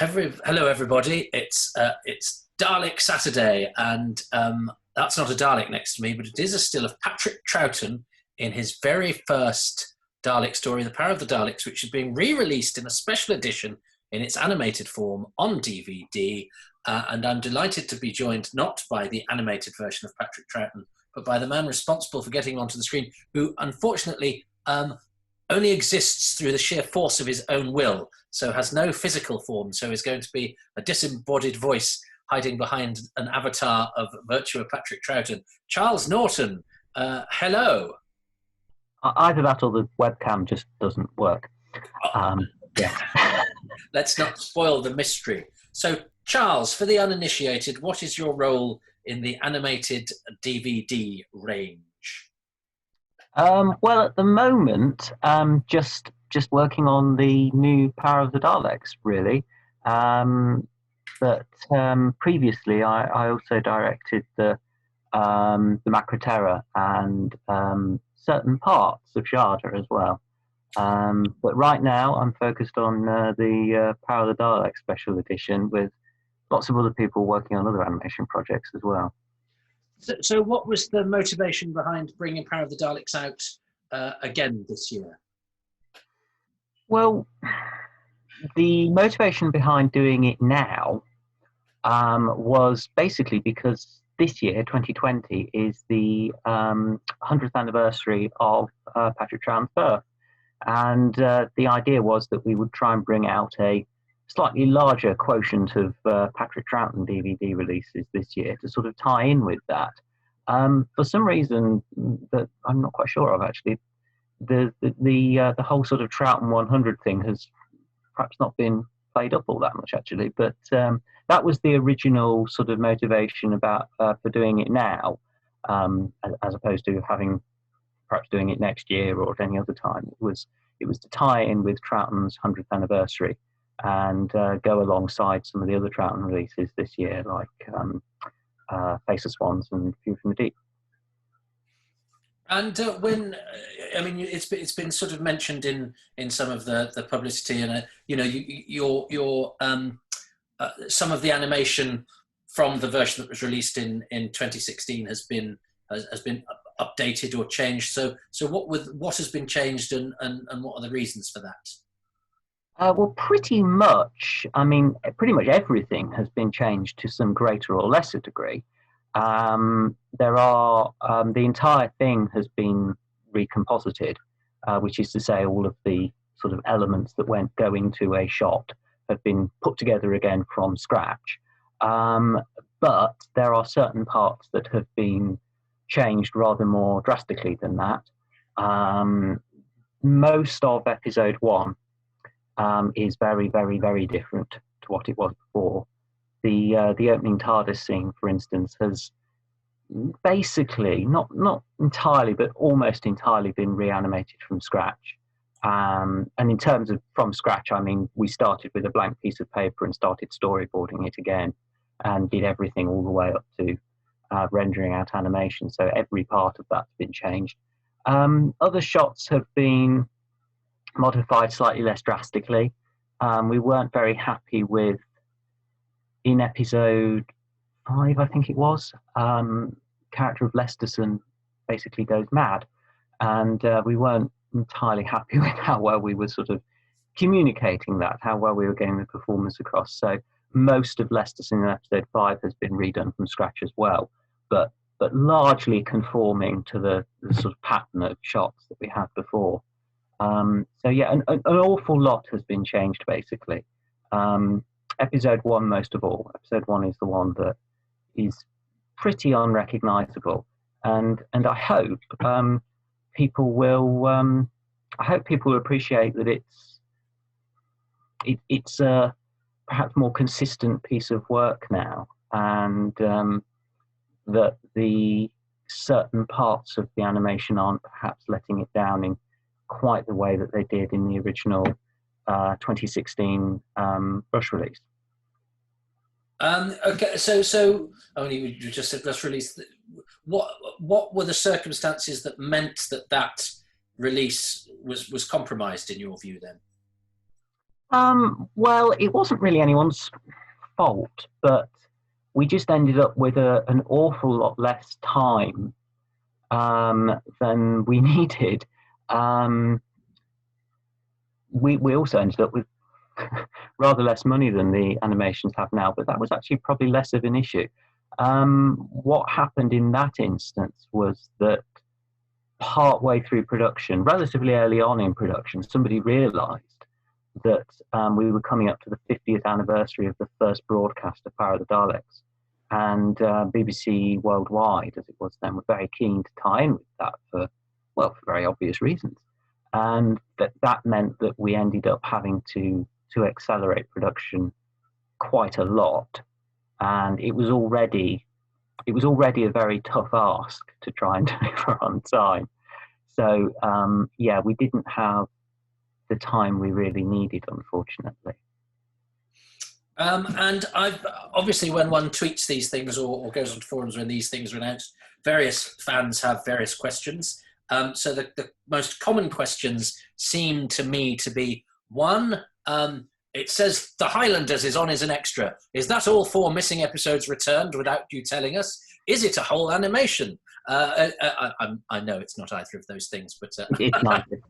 Hello, everybody. It's Dalek Saturday, and that's not a Dalek next to me, but it is a still of Patrick Troughton in his very first Dalek story, The Power of the Daleks, which is being re-released in a special edition in its animated form on DVD. And I'm delighted to be joined not by the animated version of Patrick Troughton, but by the man responsible for getting onto the screen, who unfortunately only exists through the sheer force of his own will, so has no physical form, so is going to be a disembodied voice hiding behind an avatar of virtue of Patrick Troughton. Charles Norton, hello. Either that or the webcam just doesn't work. Yeah. Let's not spoil the mystery. So, Charles, for the uninitiated, what is your role in the animated DVD range? Well, at the moment, just working on the new Power of the Daleks, really. But previously, I also directed the Macra Terror and certain parts of Sharda as well. But right now, I'm focused on the Power of the Daleks special edition with lots of other people working on other animation projects as well. So what was the motivation behind bringing Power of the Daleks out again this year? Well, the motivation behind doing it now was basically because this year, 2020, is the 100th anniversary of Patrick Troughton's birth. And the idea was that we would try and bring out a slightly larger quotient of Patrick Troughton DVD releases this year to sort of tie in with that. For some reason that I'm not quite sure of, actually, the whole sort of Troughton 100 thing has perhaps not been played up all that much, actually. But that was the original sort of motivation about for doing it now, as opposed to perhaps doing it next year or at any other time. It was to tie in with Troughton's 100th anniversary and go alongside some of the other Troughton releases this year, like Face of Swans and View from the Deep. And it's been sort of mentioned in some of the publicity, and your some of the animation from the version that was released in 2016 has been updated or changed. So what has been changed, and what are the reasons for that? Well, pretty much everything has been changed to some greater or lesser degree. There are the entire thing has been recomposited, which is to say all of the sort of elements that go into a shot have been put together again from scratch. But there are certain parts that have been changed rather more drastically than that. Most of episode 1 is very, very, very different to what it was before. The opening TARDIS scene, for instance, has basically, not entirely, but almost entirely been reanimated from scratch. And in terms of from scratch, I mean, we started with a blank piece of paper and started storyboarding it again and did everything all the way up to rendering out animation. So every part of that's been changed. Other shots have been modified slightly less drastically. We weren't very happy with, in episode 5, I think it was, character of Lesterson basically goes mad, and we weren't entirely happy with how well we were sort of communicating that, how well we were getting the performance across. So most of Lesterson in episode 5 has been redone from scratch as well, but largely conforming to the sort of pattern of shots that we had before. So yeah, an awful lot has been changed basically. Episode 1 most of all. Episode 1 is the one that is pretty unrecognizable, and I hope people will appreciate that it's a perhaps more consistent piece of work now, and that the certain parts of the animation aren't perhaps letting it down in quite the way that they did in the original 2016 rush release. Okay, so you just said rush release. What were the circumstances that meant that release was compromised in your view then? Well, it wasn't really anyone's fault, but we just ended up with an awful lot less time than we needed. We also ended up with rather less money than the animations have now, but that was actually probably less of an issue. What happened in that instance was that partway through production, relatively early on in production, somebody realised that we were coming up to the 50th anniversary of the first broadcast of Power of the Daleks. And BBC Worldwide, as it was then, were very keen to tie in with that for very obvious reasons. And that meant that we ended up having to accelerate production quite a lot. And it was already a very tough ask to try and deliver on time. So, we didn't have the time we really needed, unfortunately. And I've obviously, when one tweets these things or goes on forums when these things are announced, various fans have various questions. So the most common questions seem to me to be, one, it says The Highlanders is on as an extra. Is that all 4 missing episodes returned without you telling us? Is it a whole animation? I know it's not either of those things, but you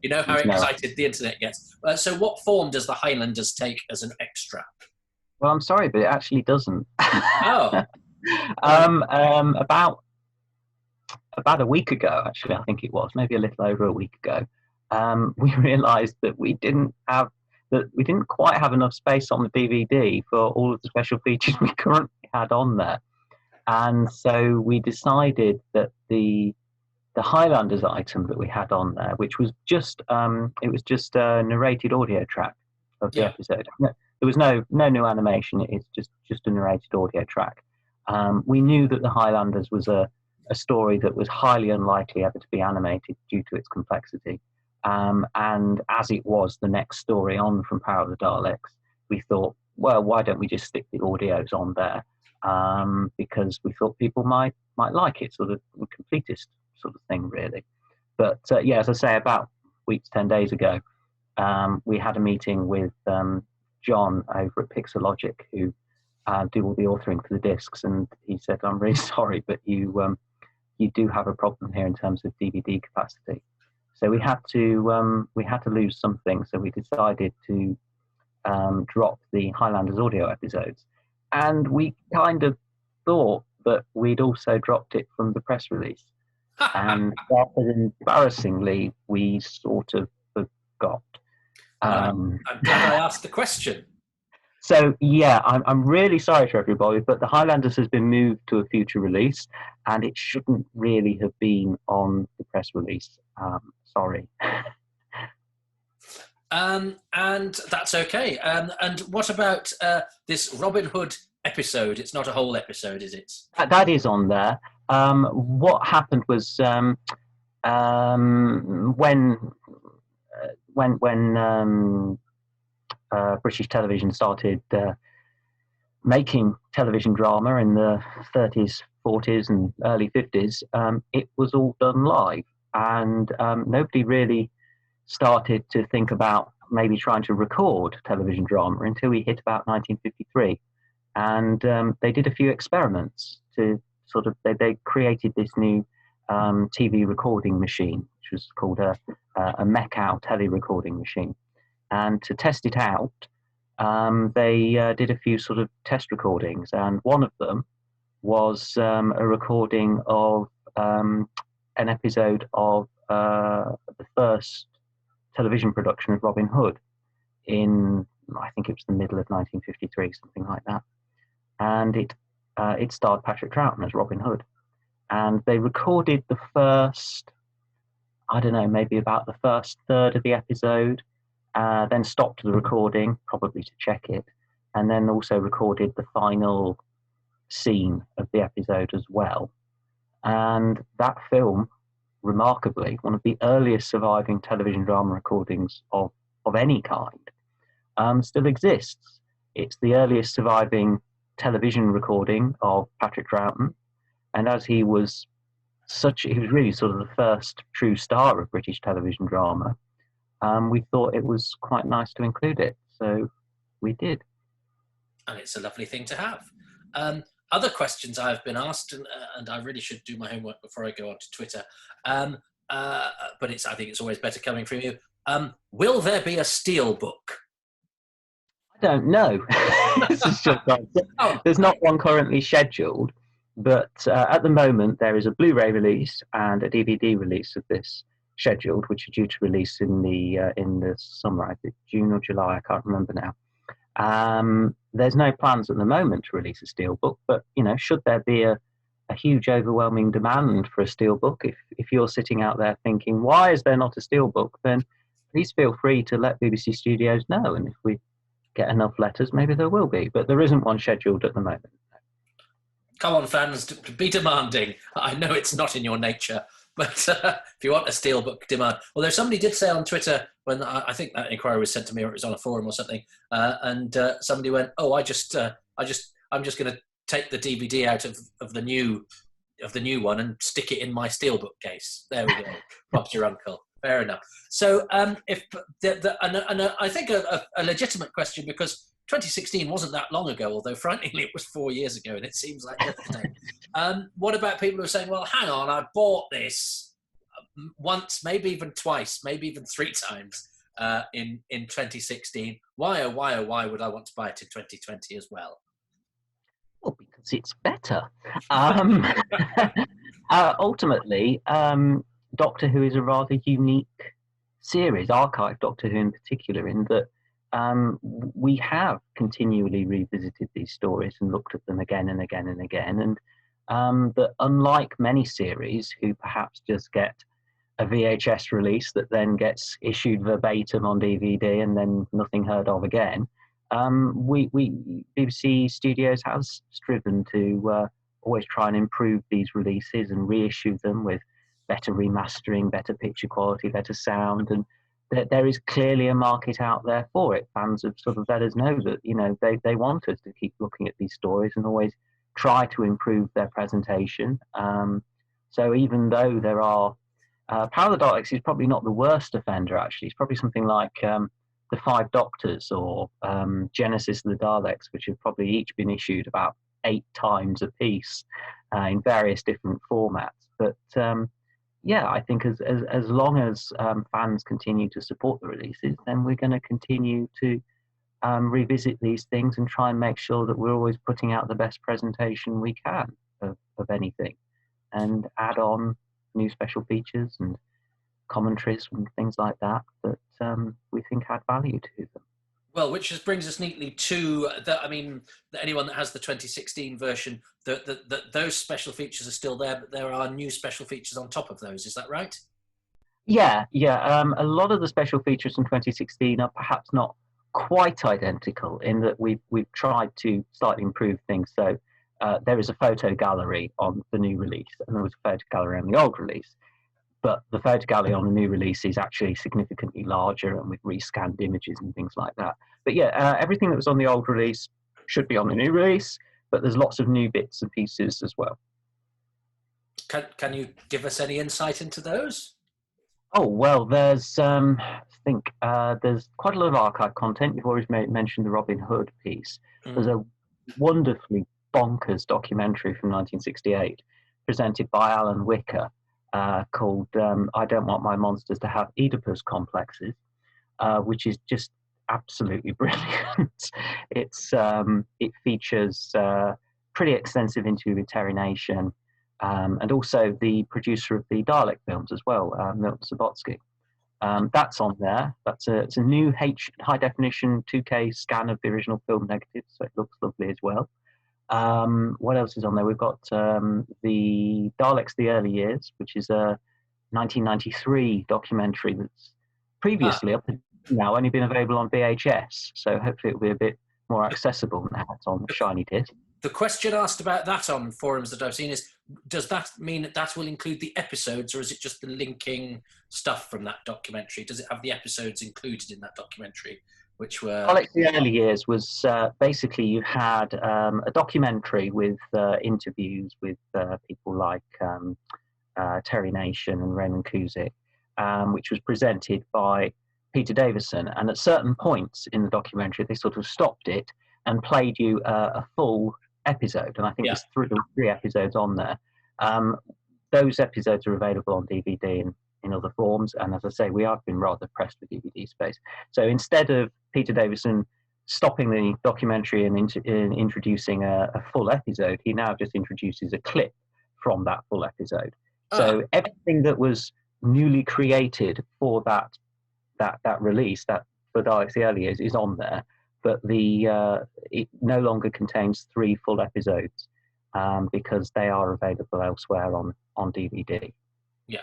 know how excited the internet gets. So what form does The Highlanders take as an extra? Well, I'm sorry, but it actually doesn't. Oh. About a week ago, actually, I think it was, maybe a little over a week ago, we realised that we didn't quite have enough space on the DVD for all of the special features we currently had on there. And so we decided that the Highlanders item that we had on there, which was just it was just a narrated audio track of the episode. There was no new animation. It's just a narrated audio track. We knew that the Highlanders was a story that was highly unlikely ever to be animated due to its complexity. And as it was the next story on from Power of the Daleks, we thought, well, why don't we just stick the audios on there? Because we thought people might like it, sort of completist sort of thing, really. But as I say, about a week to 10 days ago, we had a meeting with John over at Pixelogic, who do all the authoring for the discs, and he said, "I'm really sorry, but you do have a problem here in terms of DVD capacity." So we had to lose something. So we decided to drop the Highlanders audio episodes, and we kind of thought that we'd also dropped it from the press release, and rather embarrassingly, we sort of forgot. I'm glad I asked the question. So I'm really sorry for everybody, but the Highlanders has been moved to a future release, and it shouldn't really have been on the press release. Sorry. And that's okay. And what about this Robin Hood episode? It's not a whole episode, is it? That is on there. What happened was when British television started making television drama in the 30s, 40s, and early 50s, it was all done live, and nobody really started to think about maybe trying to record television drama until we hit about 1953, and they did a few experiments to sort of they created this new TV recording machine, which was called a Meckow tele-recording machine. And to test it out, they did a few sort of test recordings, and one of them was a recording of an episode of the first television production of Robin Hood in, I think it was the middle of 1953, something like that. And it starred Patrick Troughton as Robin Hood. And they recorded the first, I don't know, maybe about the first third of the episode, then stopped the recording, probably to check it, and then also recorded the final scene of the episode as well. And that film, remarkably, one of the earliest surviving television drama recordings of any kind, still exists. It's the earliest surviving television recording of Patrick Troughton, and as he was really sort of the first true star of British television drama, we thought it was quite nice to include it. So we did. And it's a lovely thing to have. Other questions I've been asked, and I really should do my homework before I go onto Twitter, but I think it's always better coming from you. Will there be a steel book? I don't know. There's not one currently scheduled, but at the moment there is a Blu-ray release and a DVD release of this scheduled, which are due to release in the summer, I think June or July, I can't remember now. There's no plans at the moment to release a steelbook, but should there be a huge overwhelming demand for a steelbook, if you're sitting out there thinking, why is there not a steelbook, then please feel free to let BBC Studios know, and if we get enough letters, maybe there will be, but there isn't one scheduled at the moment. Come on, fans, be demanding. I know it's not in your nature, but if you want a steelbook, demand. Although somebody did say on Twitter, when I think that inquiry was sent to me, or it was on a forum or something, and somebody went, "Oh, I'm just going to take the DVD out of the new one and stick it in my steelbook case." There we go. Bob's your uncle. Fair enough. So, if I think a legitimate question, because 2016 wasn't that long ago, although frighteningly it was 4 years ago, and it seems like yesterday. What about people who are saying, well, hang on, I bought this once, maybe even twice, maybe even 3 times in 2016. Why, oh, why would I want to buy it in 2020 as well? Well, because it's better. Ultimately, Doctor Who is a rather unique series, archive Doctor Who in particular, in that we have continually revisited these stories and looked at them again and again and again, and that unlike many series who perhaps just get a VHS release that then gets issued verbatim on DVD and then nothing heard of again, BBC Studios has striven to always try and improve these releases and reissue them with better remastering, better picture quality, better sound, and there is clearly a market out there for it. Fans have sort of let us know that they want us to keep looking at these stories and always try to improve their presentation. So even though there are Power of the Daleks is probably not the worst offender, actually. It's probably something like the 5 Doctors or Genesis of the Daleks, which have probably each been issued about 8 times a piece in various different formats. But yeah, I think as long as fans continue to support the releases, then we're going to continue to revisit these things and try and make sure that we're always putting out the best presentation we can of anything, and add on new special features and commentaries and things like that we think add value to them. Well, which just brings us neatly to anyone that has the 2016 version, those special features are still there, but there are new special features on top of those. Is that right? Yeah. A lot of the special features from 2016 are perhaps not quite identical in that we've tried to slightly improve things. So there is a photo gallery on the new release, and there was a photo gallery on the old release. But the photo gallery on the new release is actually significantly larger and with rescanned images and things like that. But yeah, everything that was on the old release should be on the new release, but there's lots of new bits and pieces as well. Can you give us any insight into those? Oh, well, there's there's quite a lot of archive content. You've always mentioned the Robin Hood piece. There's a wonderfully bonkers documentary from 1968 presented by Alan Wicker, called I Don't Want My Monsters to Have Oedipus Complexes, which is just absolutely brilliant. It features pretty extensive interrogation, and also the producer of the Dalek films as well, Milton Subotsky. That's on there. It's a new high definition 2K scan of the original film negative, so it looks lovely as well. What else is on there? We've got the Daleks, the Early Years, which is a 1993 documentary that's previously up to now only been available on VHS. So hopefully it'll be a bit more accessible now it's on shiny disc. The question asked about that on forums that I've seen is, does that mean that will include the episodes, or is it just the linking stuff from that documentary? Does it have the episodes included in that documentary? Which were Daleks, the Early Years was basically you had a documentary with interviews with people like Terry Nation and Raymond Kuzik, which was presented by Peter Davison, and at certain points in the documentary, they sort of stopped it and played you a full episode, and I think Yeah. there's three episodes on there. Those episodes are available on DVD and in other forms, and as I say, we have been rather pressed with DVD space. So instead of Peter Davison stopping the documentary and introducing a full episode, he now just introduces a clip from that full episode. So everything that was newly created for that release, that for Daleks the Early Years, is on there, but it no longer contains 3 full episodes because they are available elsewhere on DVD. Yeah,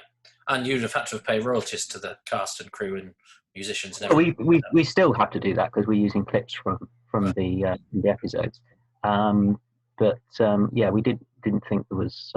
and you'd have had to pay royalties to the cast and crew and musicians and everything. We still have to do that because we're using clips from the episodes. Yeah, we didn't think there was.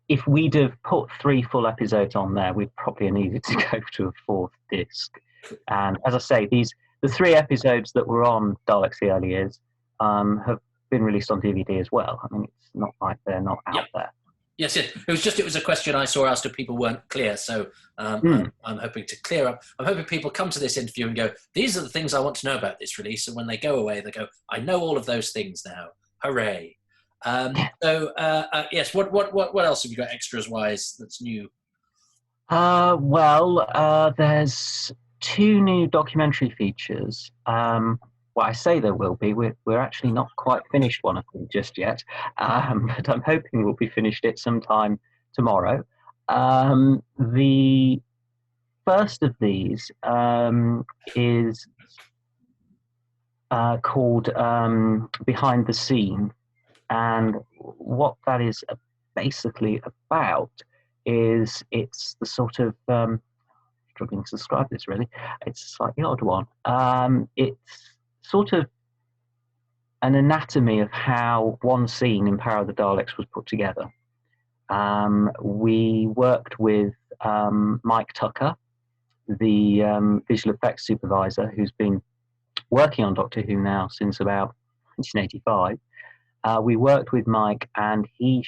If we'd have put 3 full episodes on there, we'd probably have needed to go to a 4th disc. And as I say, the 3 episodes that were on Daleks the Early Years have been released on DVD as well. I mean, it's not like they're not out there. Yes, it was a question I saw asked if people weren't clear. So I'm hoping to clear up. I'm hoping people come to this interview and go, these are the things I want to know about this release. And when they go away, they go, I know all of those things now. Hooray. Yes, what else have you got extras wise that's new? There's 2 new documentary features. Well, I say there will be. We're actually not quite finished one of them just yet, but I'm hoping we'll be finished it sometime tomorrow. The first of these is called Behind the Scene, and what that is basically about is it's the sort of struggling to describe this really. It's a slightly odd one. It's sort of an anatomy of how one scene in Power of the Daleks was put together. We worked with Mike Tucker, the visual effects supervisor, who's been working on Doctor Who now since about 1985. We worked with Mike, and he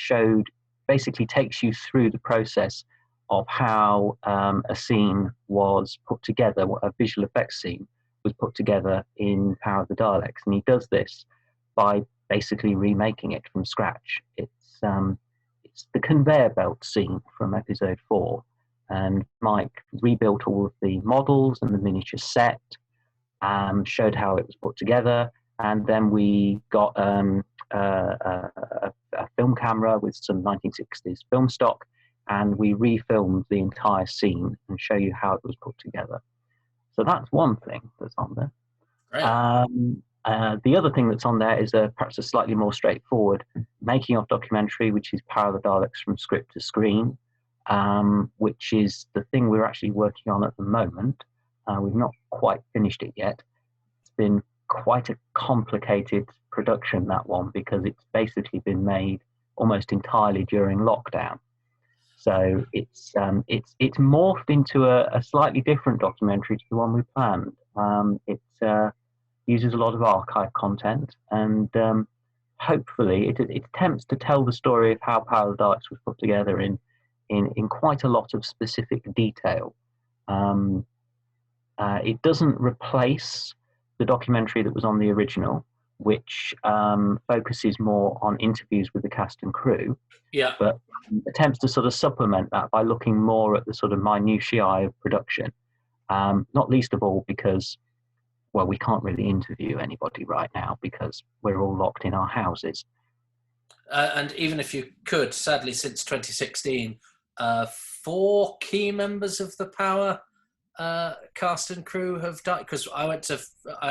basically takes you through the process of how a scene was put together, a visual effects scene was put together in Power of the Daleks, and he does this by basically remaking it from scratch. It's the conveyor belt scene from episode 4, and Mike rebuilt all of the models and the miniature set, showed how it was put together, and then we got a film camera with some 1960s film stock, and we refilmed the entire scene and show you how it was put together. So that's one thing that's on there. Right. The other thing that's on there is perhaps a slightly more straightforward making of documentary, which is Power of the Daleks from script to screen, which is the thing we're actually working on at the moment. We've not quite finished it yet. It's been quite a complicated production, that one, because it's basically been made almost entirely during lockdown. So it's morphed into a slightly different documentary to the one we planned. It uses a lot of archive content, and hopefully it attempts to tell the story of how Power of the Daleks was put together in quite a lot of specific detail. It doesn't replace the documentary that was on the original, which focuses more on interviews with the cast and crew. Yeah. But attempts to sort of supplement that by looking more at the sort of minutiae of production. Not least of all because, well, we can't really interview anybody right now because we're all locked in our houses. And even if you could, sadly, since 2016, 4 key members of the Power cast and crew have died. Because I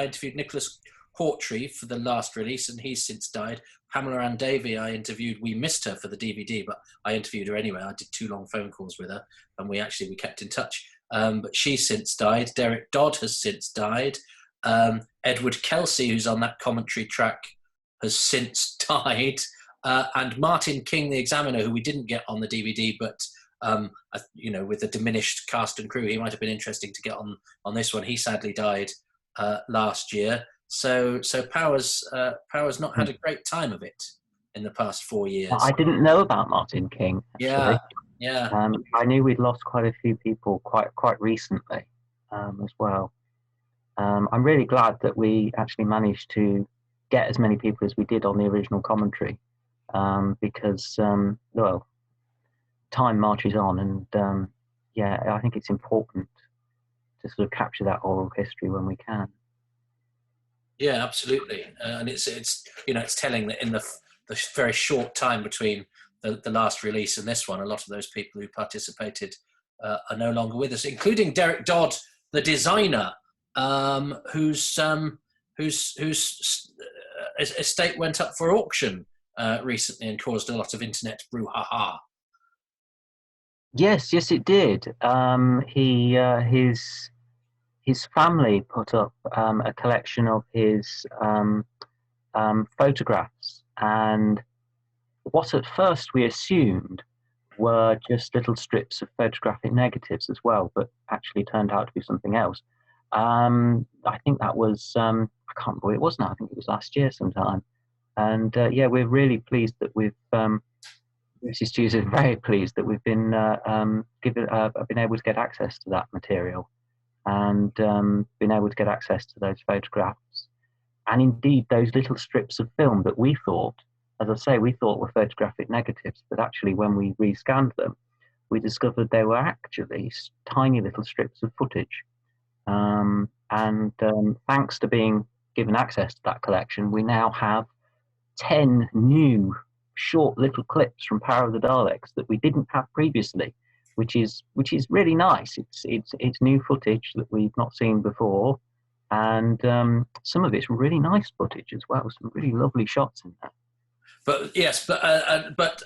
interviewed Nicholas Hawtrey for the last release, and he's since died. Pamela Ann Davey, I interviewed. We missed her for the DVD, but I interviewed her anyway. I did 2 long phone calls with her, and we kept in touch. But she's since died. Derek Dodd has since died. Edward Kelsey, who's on that commentary track, has since died. And Martin King, the examiner, who we didn't get on the DVD, but with the diminished cast and crew, he might have been interesting to get on this one. He sadly died last year. So Power's not had a great time of it in the past 4 years. I didn't know about Martin King, actually. Yeah. I knew we'd lost quite a few people quite recently. as well. I'm really glad that we actually managed to get as many people as we did on the original commentary, because well, time marches on, and yeah, I think it's important to sort of capture that oral history when we can. Yeah, absolutely, and it's it's telling that in the very short time between the last release and this one, a lot of those people who participated are no longer with us, including Derek Dodd, the designer, whose estate went up for auction recently and caused a lot of internet brouhaha. Yes, it did. His family put up a collection of his photographs, and what at first we assumed were just little strips of photographic negatives as well, but actually turned out to be something else. I think that was, I can't remember what it was now, I think it was last year sometime. And yeah, we're really pleased that we've, Mrs. Hughes is very pleased that we've been been able to get access to that material, and been able to get access to those photographs. And indeed, those little strips of film that we thought, as I say, we thought were photographic negatives, but actually when we rescanned them, we discovered they were actually tiny little strips of footage. And thanks to being given access to that collection, we now have 10 new short little clips from Power of the Daleks that we didn't have previously, which is really nice. It's new footage that we've not seen before, and some of it's really nice footage as well. Some really lovely shots in there. But yes, but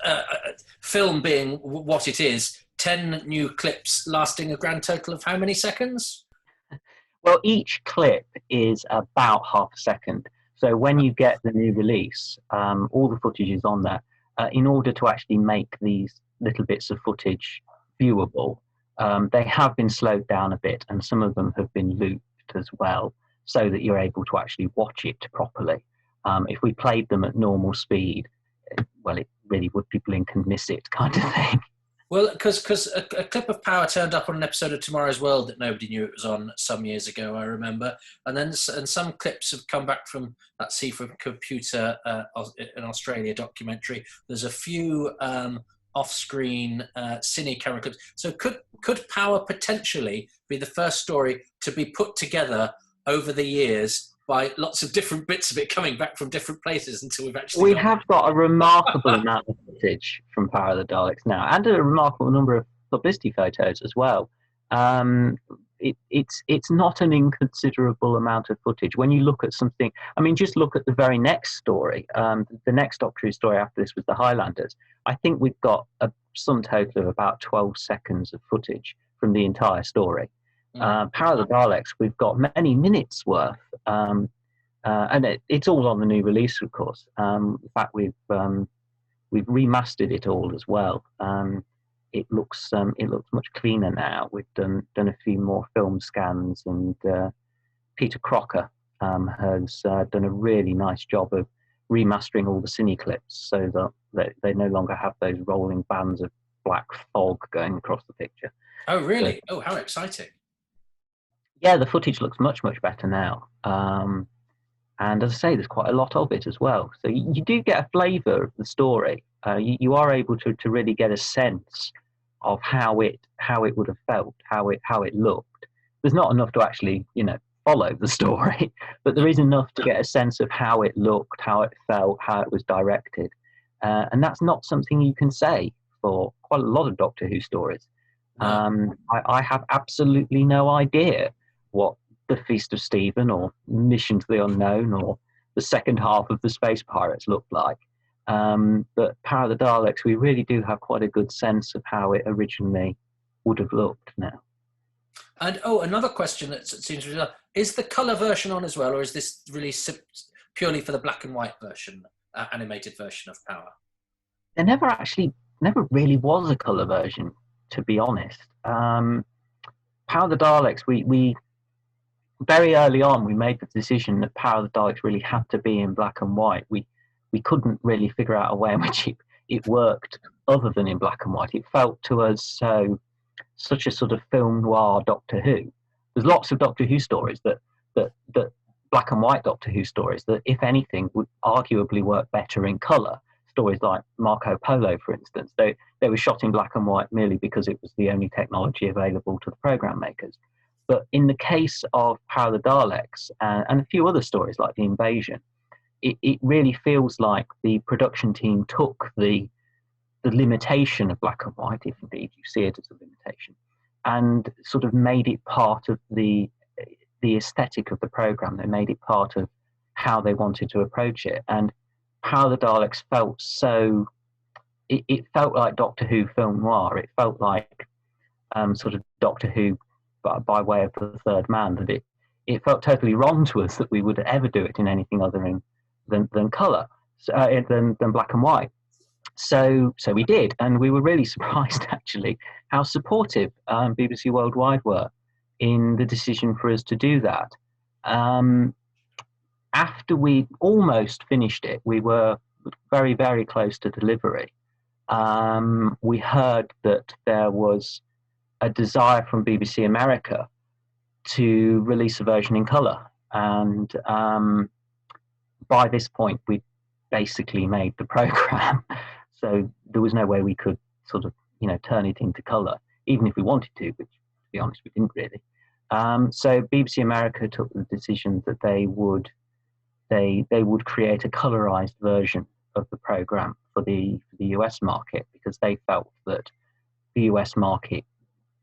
film being what it is, 10 new clips lasting a grand total of how many seconds? Well, each clip is about half a second. So when you get the new release, all the footage is on there. In order to actually make these little bits of footage viewable, they have been slowed down a bit, and some of them have been looped as well, so that you're able to actually watch it properly. If we played them at normal speed, well, it really would be blink and miss it kind of thing. Well, because a clip of Power turned up on an episode of Tomorrow's World that nobody knew it was on some years ago, I remember. And some clips have come back from that See from Computer in Australia documentary. There's a few off-screen cine camera clips. So could Power potentially be the first story to be put together over the years by lots of different bits of it coming back from different places until we've actually... We have got a remarkable amount of footage from Power of the Daleks now, and a remarkable number of publicity photos as well. It's not an inconsiderable amount of footage. When you look at something, I mean, just look at the very next story. The next Doctor Who story after this was the Highlanders. I think we've got a sum total of about 12 seconds of footage from the entire story. Power of the Daleks, we've got many minutes worth, and it's all on the new release, of course. In fact, we've remastered it all as well. It looks much cleaner now. We've done a few more film scans, and Peter Crocker has done a really nice job of remastering all the Cine Clips so that they no longer have those rolling bands of black fog going across the picture. Oh, really? Oh, how exciting. Yeah, the footage looks much better now. And as I say, there's quite a lot of it as well. So you do get a flavour of the story. You are able to really get a sense of how it would have felt, how it looked. There's not enough to actually, follow the story, but there is enough to get a sense of how it looked, how it felt, how it was directed. And that's not something you can say for quite a lot of Doctor Who stories. No. I have absolutely no idea what the Feast of Stephen or Mission to the Unknown or the second half of the Space Pirates looked like. But Power of the Daleks, we really do have quite a good sense of how it originally would have looked now. And another question that seems to be, is the colour version on as well, or is this released purely for the black and white version, animated version of Power? There never really was a colour version, to be honest. Power of the Daleks, we very early on, we made the decision that Power of the Daleks really had to be in black and white. We couldn't really figure out a way in which it worked other than in black and white. It felt to us such a sort of film noir Doctor Who. there's lots of Doctor Who stories that black and white Doctor Who stories that, if anything, would arguably work better in colour. Stories like Marco Polo, for instance, they were shot in black and white merely because it was the only technology available to the program makers. But in the case of Power of the Daleks and a few other stories like The Invasion, it really feels like the production team took the limitation of black and white, if indeed you see it as a limitation, and sort of made it part of the aesthetic of the program. They made it part of how they wanted to approach it. And How the Daleks felt so, it felt like Doctor Who film noir. It felt like sort of Doctor Who by way of the third man, that it felt totally wrong to us that we would ever do it in anything other than colour, than black and white. So we did, and we were really surprised actually how supportive BBC Worldwide were in the decision for us to do that. After we almost finished it, we were very, very close to delivery. We heard that there was a desire from BBC America to release a version in colour, and by this point we basically made the programme, so there was no way we could sort of turn it into colour, even if we wanted to, which, to be honest, we didn't really. So BBC America took the decision that they would create a colorized version of the program for the US market, because they felt that the US market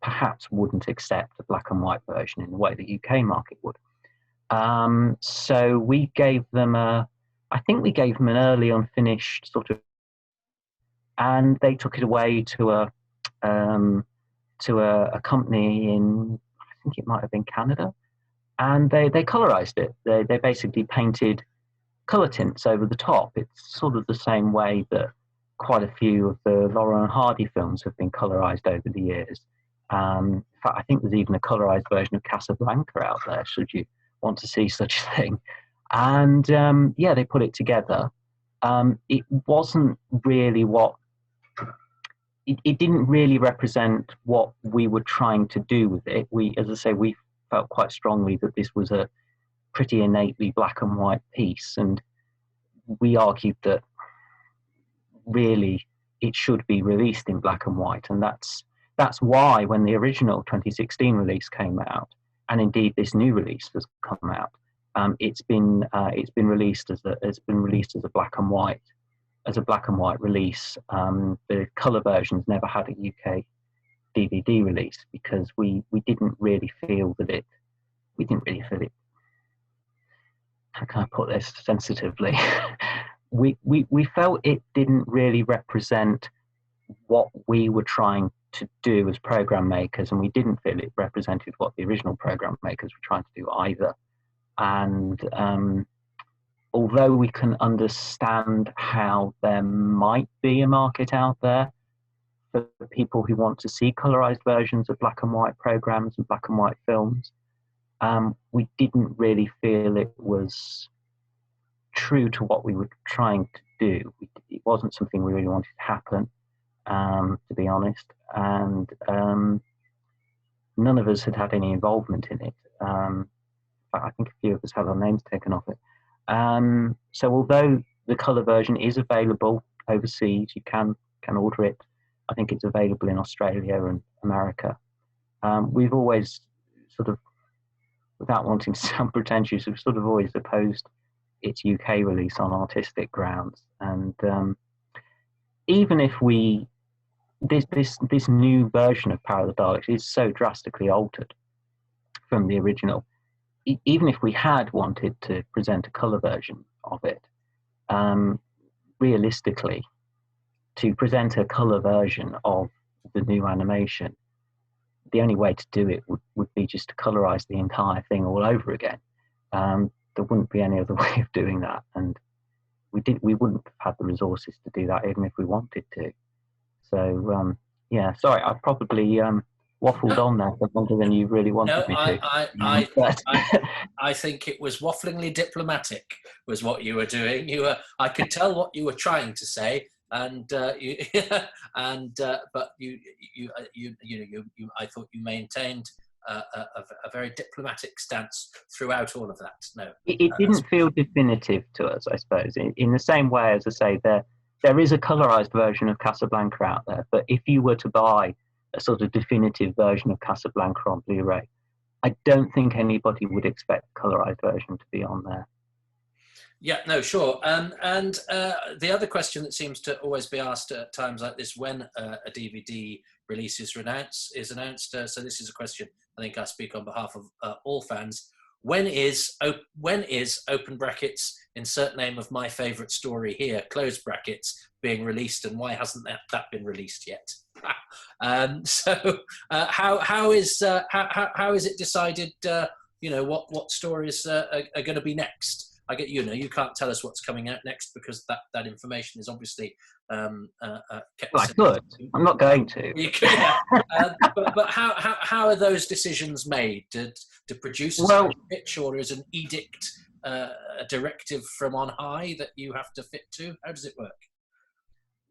perhaps wouldn't accept a black and white version in the way the UK market would. So we gave them an early unfinished sort of, and they took it away to a company in, I think it might have been Canada, and they colorized it. They basically painted color tints over the top. It's sort of the same way that quite a few of the Laurel and Hardy films have been colorized over the years. In fact, I think there's even a colorized version of Casablanca out there, should you want to see such a thing. And they put it together. It wasn't really it didn't really represent what we were trying to do with it. As I say, we felt quite strongly that this was a pretty innately black and white piece, and we argued that really it should be released in black and white. And that's why when the original 2016 release came out, and indeed this new release has come out, it's been released as a black and white release. The colour versions never had a UK DVD release because we didn't really feel it. How can I put this sensitively? we felt it didn't really represent what we were trying to do as program makers, and we didn't feel it represented what the original program makers were trying to do either. And although we can understand how there might be a market out there for people who want to see colorized versions of black and white programs and black and white films, we didn't really feel it was true to what we were trying to do. It wasn't something we really wanted to happen, to be honest, and none of us had any involvement in it. I think a few of us had our names taken off it. So although the colour version is available overseas, you can order it. I think it's available in Australia and America. We've always sort of, without wanting to sound pretentious, we've sort of always opposed its UK release on artistic grounds. And even if this new version of Power of the Daleks is so drastically altered from the original, even if we had wanted to present a colour version of it, realistically, to present a colour version of the new animation, the only way to do it would be just to colorize the entire thing all over again. There wouldn't be any other way of doing that, and we wouldn't have had the resources to do that even if we wanted to. So sorry, I probably waffled on there for longer than you really wanted me to. I think it was wafflingly diplomatic was what you were doing. I could tell what you were trying to say, and but I thought you maintained a very diplomatic stance throughout all of that. No, It didn't feel definitive to us, I suppose. In the same way, as I say, there is a colorized version of Casablanca out there, but if you were to buy a sort of definitive version of Casablanca on Blu-ray, I don't think anybody would expect the colorized version to be on there. Yeah, no, sure. And the other question that seems to always be asked at times like this, when a DVD release is announced, so this is a question I think I speak on behalf of all fans. When is open brackets, insert name of my favourite story here, close brackets, being released, and why hasn't that been released yet? So how is it decided? What stories are going to be next? I get, you can't tell us what's coming out next because that information is obviously kept. Well, I could. I'm not going to. You could, yeah. But how are those decisions made? Do producers pitch, or is an edict a directive from on high that you have to fit to? How does it work?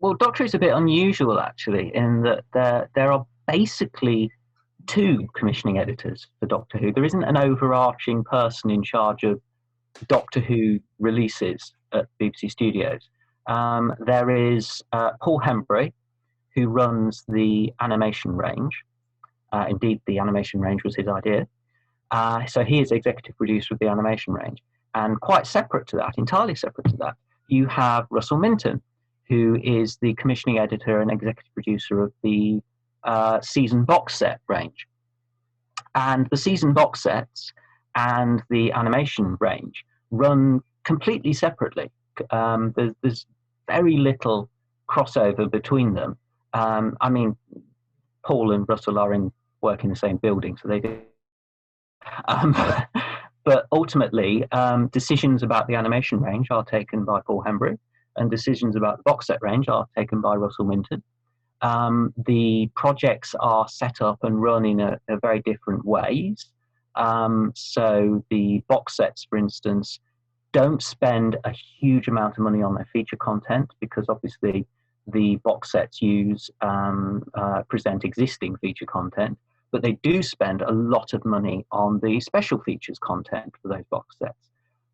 Well, Doctor is a bit unusual, actually, in that there are basically two commissioning editors for Doctor Who. There isn't an overarching person in charge of Doctor Who releases at BBC Studios. There is Paul Hembry, who runs the animation range. Indeed, the animation range was his idea. So he is executive producer of the animation range. And quite separate to that, entirely separate to that, you have Russell Minton, who is the commissioning editor and executive producer of the season box set range. And the season box sets and the animation range run completely separately. There's very little crossover between them. I mean, Paul and Russell work in the same building, so they do. But ultimately, decisions about the animation range are taken by Paul Hembry, and decisions about the box set range are taken by Russell Minton. The projects are set up and run in a very different ways. So the box sets, for instance, don't spend a huge amount of money on their feature content, because obviously the box sets present existing feature content, but they do spend a lot of money on the special features content for those box sets.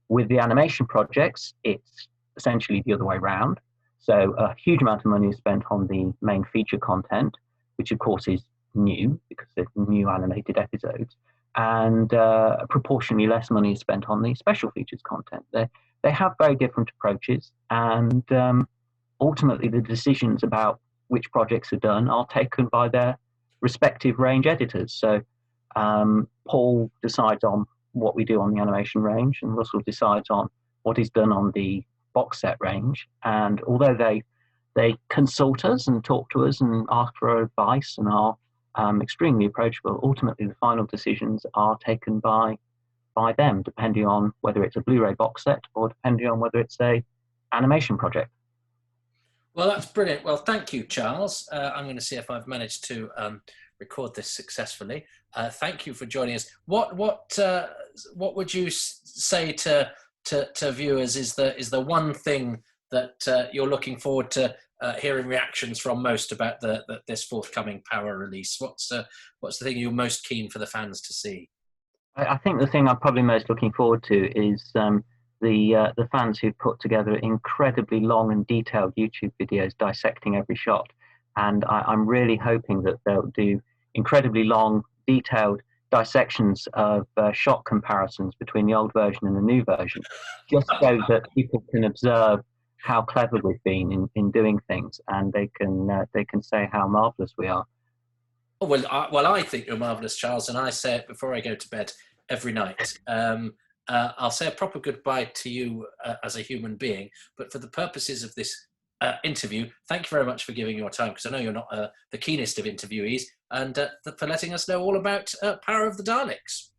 With the animation projects, it's essentially the other way around. So a huge amount of money is spent on the main feature content, which of course is new because they're new animated episodes, and proportionally less money is spent on the special features content. They have very different approaches, and ultimately the decisions about which projects are done are taken by their respective range editors. So Paul decides on what we do on the animation range, and Russell decides on what is done on the box set range. And although they consult us and talk to us and ask for advice and are extremely approachable, ultimately the final decisions are taken by them, depending on whether it's a Blu-ray box set or depending on whether it's a animation project. Well, that's brilliant. Well, thank you, Charles. I'm going to see if I've managed to record this successfully. Thank you for joining us. What would you say to viewers is the one thing that you're looking forward to hearing reactions from most about this forthcoming Power release? What's the thing you're most keen for the fans to see? I think the thing I'm probably most looking forward to is the fans who've put together incredibly long and detailed YouTube videos dissecting every shot. And I'm really hoping that they'll do incredibly long, detailed dissections of shot comparisons between the old version and the new version, just so that people can observe how clever we've been in doing things, and they can say how marvellous we are. Well, I think you're marvellous, Charles, and I say it before I go to bed every night. I'll say a proper goodbye to you as a human being, but for the purposes of this interview, thank you very much for giving your time, because I know you're not the keenest of interviewees, and for letting us know all about Power of the Daleks.